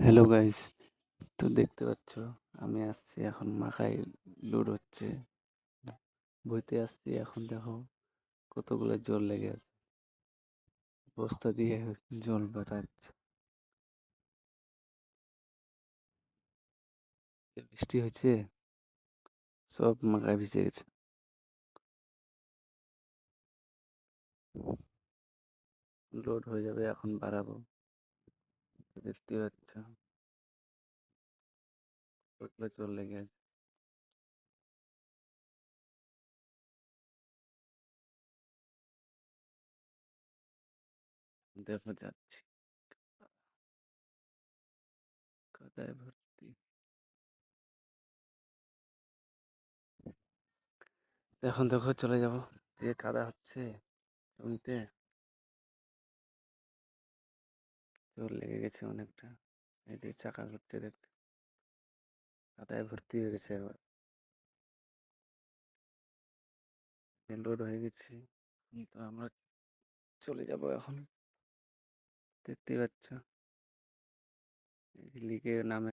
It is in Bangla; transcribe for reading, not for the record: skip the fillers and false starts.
হ্যালো গাইস, তো দেখতে পাচ্ছ আমি আসছি এখন মাখাই লোড হচ্ছে, বইতে আসছি। এখন দেখো কতগুলো জল লেগে আছে, বস্তা দিয়ে জল বেরাচ্ছে। বৃষ্টি হয়েছে, সব মাখায় ভিজে গেছে। লোড হয়ে যাবে, এখন বাড়াবো। দেখতে পাচ্ছ কতগুলো জল লেগে আছে। দেখো যাচ্ছি, কাদায় ভর্তি। এখন দেখো চলে যাব, যে কাদা হচ্ছে জমিতে, জল লেগে গেছে অনেকটা। এই যে চাকা ঘুরতে দেখতে কাদায় ভর্তি হয়ে গেছে। এবার লোড হয়ে গেছি, তো আমরা চলে যাব এখন। দেখতেই পাচ্ছ লিগে নামে